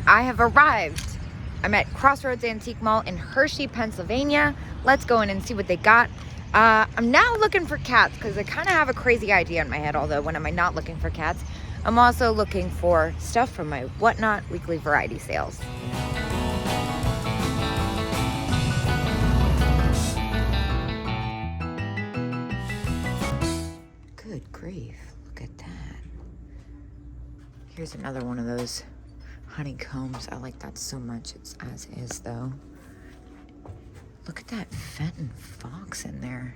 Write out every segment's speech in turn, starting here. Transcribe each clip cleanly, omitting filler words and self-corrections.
I have arrived. I'm at Crossroads Antique Mall in Hershey, Pennsylvania. Let's go in and see what they got. I'm now looking for cats because I kind of have a crazy idea in my head, although when am I not looking for cats? I'm also looking for stuff from my Whatnot weekly variety sales. Good grief, look at that. Here's another one of those honeycombs. I like that so much. It's as is though. Look at that Fenton fox in there.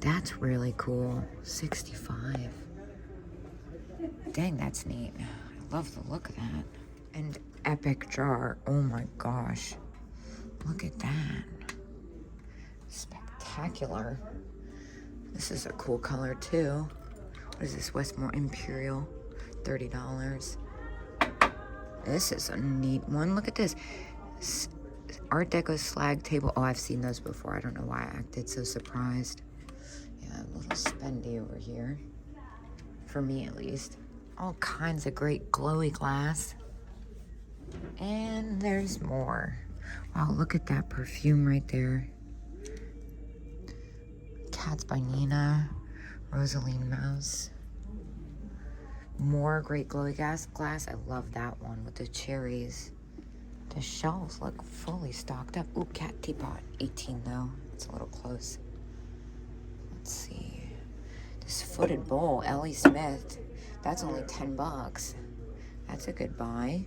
That's really cool. 65. Dang, that's neat. I love the look of that. And epic jar. Oh my gosh. Look at that. Spectacular. This is a cool color too. What is this? Westmore Imperial. $30. This is a neat one. Look at this. Art Deco slag table. Oh, I've seen those before. I don't know why I acted so surprised. Yeah, a little spendy over here. For me, at least. All kinds of great glowy glass. And there's more. Wow, look at that perfume right there. Cats by Nina. Rosaline Mouse. More great glowy glass. I love that one with the cherries. The shelves look fully stocked up. Ooh, cat teapot. 18 though. It's a little close. Let's see. This footed bowl, Ellie Smith. That's only 10 bucks. That's a good buy.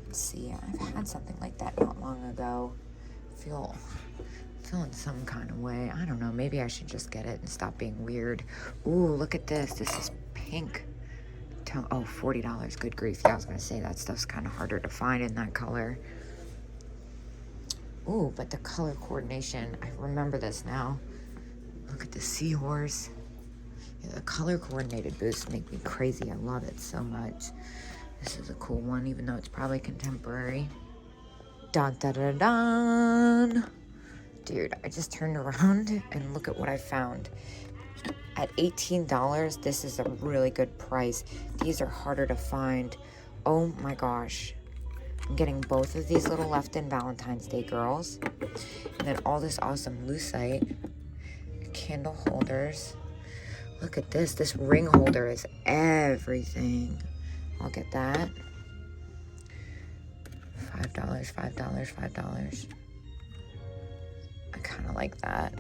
Let's see. I've had something like that not long ago. Feeling some kind of way. I don't know. Maybe I should just get it and stop being weird. Ooh, look at this. This is pink. Oh, $40. Good grief. Yeah, I was going to say that stuff's kind of harder to find in that color. Ooh, but the color coordination. I remember this now. Look at the seahorse. Yeah, the color coordinated boosts make me crazy. I love it so much. This is a cool one, even though it's probably contemporary. Dun, dun, dun, dun. Dude, I just turned around and look at what I found. At $18, this is a really good price. These are harder to find. Oh my gosh. I'm getting both of these little left-in Valentine's Day girls. And then all this awesome lucite. Candle holders. Look at this. This ring holder is everything. I'll get that. $5, $5, $5. I kind of like that.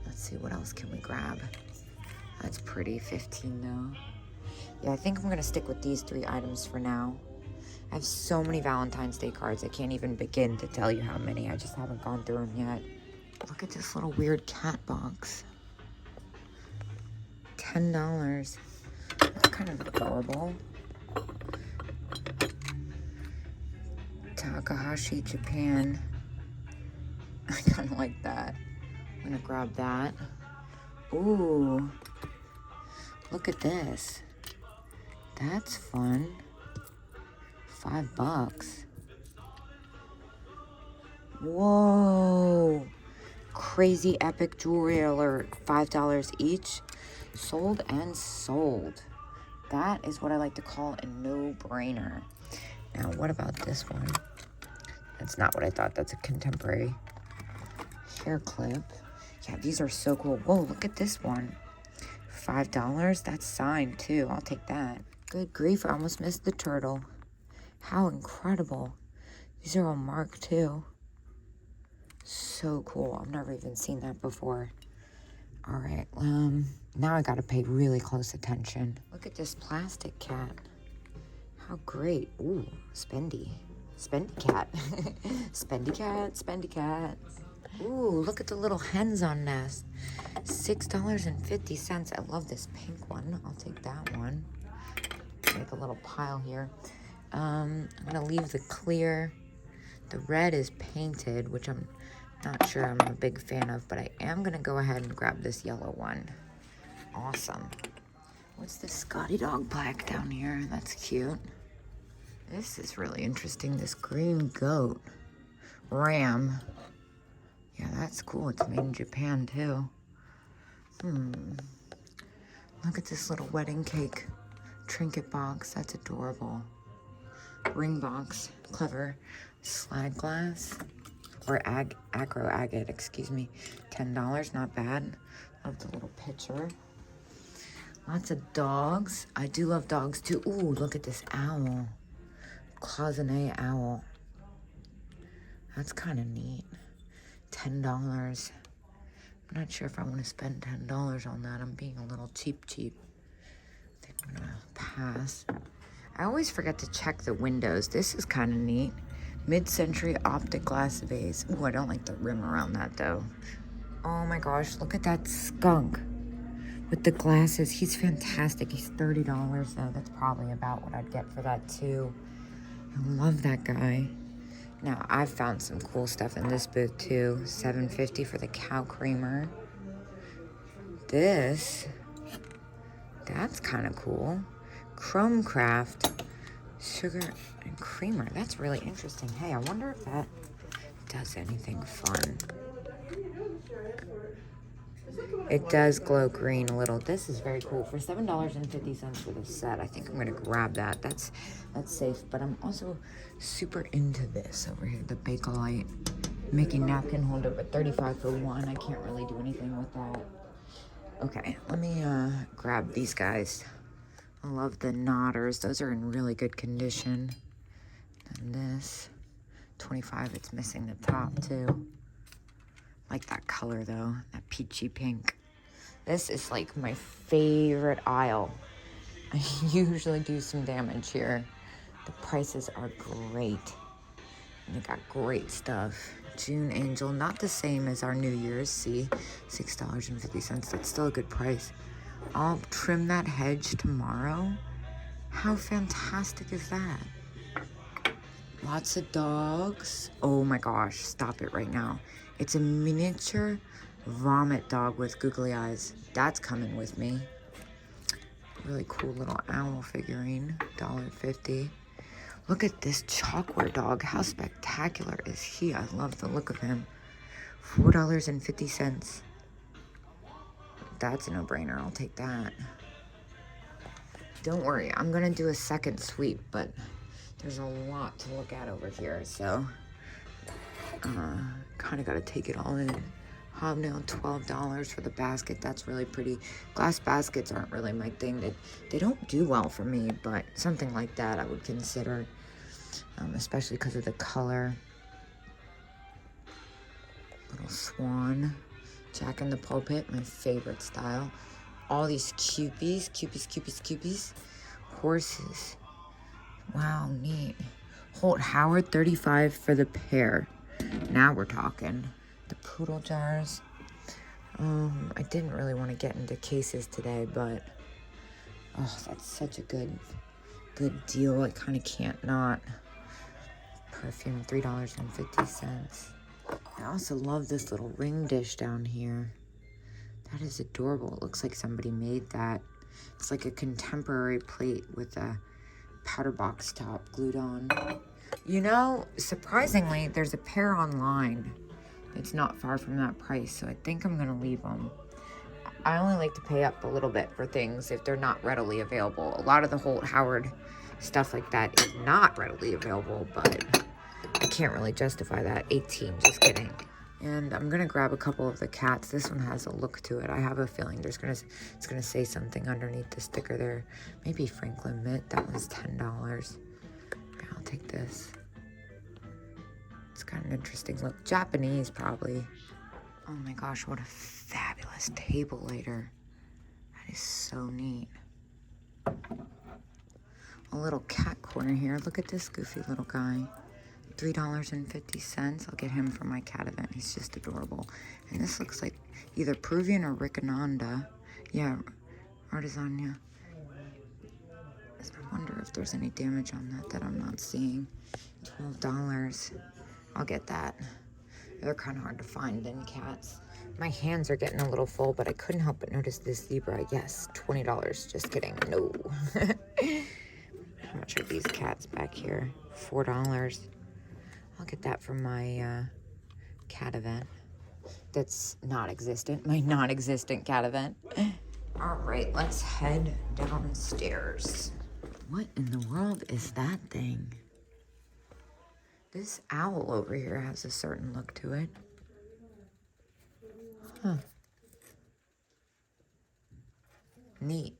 Let's see, what else can we grab? That's pretty, 15 though. Yeah, I think I'm gonna stick with these 3 items for now. I have so many Valentine's Day cards, I can't even begin to tell you how many. I just haven't gone through them yet. Look at this little weird cat box. $10. That's kind of adorable. Takahashi, Japan. I kind of like that. I'm gonna grab that. Ooh, look at this. That's fun. $5. Whoa. Crazy epic jewelry alert. $5 each. Sold and sold. That is what I like to call a no-brainer. Now, what about this one? That's not what I thought. That's a contemporary hair clip. Yeah, these are so cool. Whoa, look at this one. $5. That's signed, too. I'll take that. Good grief, I almost missed the turtle. How incredible. These are all marked, too. So cool. I've never even seen that before. All right, now I gotta pay really close attention. Look at this plastic cat. How great. Ooh, spendy. Spendy cat. Spendy cat, spendy cat. Ooh, look at the little hens on nest. $6.50. I love this pink one. I'll take that one. Make a little pile here. I'm gonna leave the clear. The red is painted, which I'm not sure I'm a big fan of, but I am gonna go ahead and grab this yellow one. Awesome. What's this Scotty dog plaque down here? That's cute. This is really interesting. This green goat. Ram. Yeah, that's cool. It's made in Japan, too. Look at this little wedding cake trinket box. That's adorable. Ring box. Clever. Slide glass. Or acro agate, excuse me. $10. Not bad. Love the little pitcher. Lots of dogs. I do love dogs too. Ooh, look at this owl. Cloisonne owl. That's kind of neat. $10. I'm not sure if I want to spend $10 on that. I'm being a little cheap. I think I'm gonna pass. I always forget to check the windows. This is kind of neat. Mid-century optic glass vase. Ooh, I don't like the rim around that though. Oh my gosh, look at that skunk with the glasses. He's fantastic. He's $30 though. That's probably about what I'd get for that too. I love that guy. Now, I've found some cool stuff in this booth too. $7.50 for the cow creamer. This, that's kind of cool. Chrome Craft sugar and creamer. That's really interesting. Hey, I wonder if that does anything fun. It does glow green a little. This is very cool. For $7.50 for the set, I think I'm gonna grab that. That's safe. But I'm also super into this over here, the Bakelite making napkin holder, but $35 for one. I can't really do anything with that. Okay, let me grab these guys. I love the knotters. Those are in really good condition. And this, $25. It's missing the top too. Like that color though, that peachy pink. This is like my favorite aisle. I usually do some damage here. The prices are great. And they got great stuff. June Angel, not the same as our New Year's. See, $6.50. That's still a good price. I'll trim that hedge tomorrow. How fantastic is that? Lots of dogs. Oh my gosh, stop it right now. It's a miniature vomit dog with googly eyes. That's coming with me. Really cool little owl figurine, $1.50. Look at this chalkware dog. How spectacular is he? I love the look of him. $4.50. That's a no-brainer. I'll take that. Don't worry, I'm gonna do a second sweep, but there's a lot to look at over here, so kind of got to take it all in. Hobnail, $12 for the basket. That's really pretty. Glass baskets aren't really my thing. They don't do well for me, but something like that I would consider, especially because of the color. Little swan. Jack in the Pulpit, my favorite style. All these cupies. Horses. Wow, neat. Holt Howard, $35 for the pair. Now we're talking. The poodle jars. I didn't really want to get into cases today, but oh, that's such a good deal. I kind of can't not. Perfume, $3.50. I also love this little ring dish down here. That is adorable. It looks like somebody made that. It's like a contemporary plate with a powder box top glued on. You know, surprisingly, there's a pair online. It's not far from that price, so I think I'm gonna leave them. I only like to pay up a little bit for things if they're not readily available. A lot of the Holt Howard stuff like that is not readily available, but I can't really justify that. 18, just kidding. And I'm gonna grab a couple of the cats. This one has a look to it. I have a feeling it's gonna say something underneath the sticker there. Maybe Franklin Mitt. That one's $10. Okay, I'll take this. It's got an interesting look. Japanese, probably. Oh my gosh, what a fabulous table later. That is so neat. A little cat corner here. Look at this goofy little guy. $3.50. I'll get him for my cat event. He's just adorable. And this looks like either Peruvian or Ricananda. Yeah, Artisania. I wonder if there's any damage on that I'm not seeing. $12. I'll get that. They're kind of hard to find in cats. My hands are getting a little full, but I couldn't help but notice this zebra. Yes, $20. Just kidding. No. How much are these cats back here? $4. I'll get that for my cat event. That's not existent. My non-existent cat event. All right, let's head downstairs. What in the world is that thing? This owl over here has a certain look to it. Huh. Neat.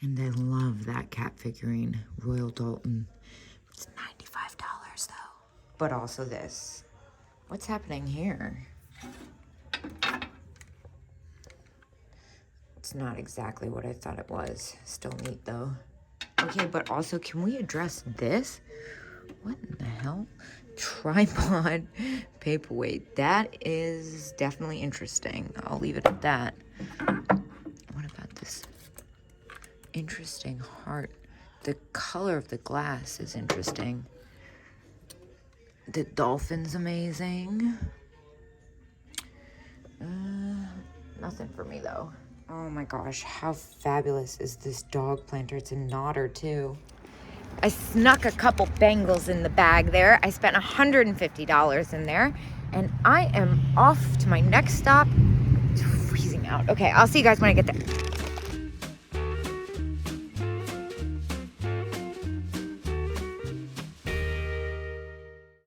And I love that cat figurine, Royal Dalton. It's $95 though. But also this. What's happening here? It's not exactly what I thought it was. Still neat though. Okay, but also can we address this? What in the hell? Tripod paperweight. That is definitely interesting. I'll leave it at that. What about this interesting heart? The color of the glass is interesting. The dolphin's amazing. Nothing for me though. Oh my gosh, how fabulous is this dog planter? It's a knotter too. I snuck a couple bangles in the bag there. I spent $150 in there. And I am off to my next stop. It's freezing out. Okay, I'll see you guys when I get there.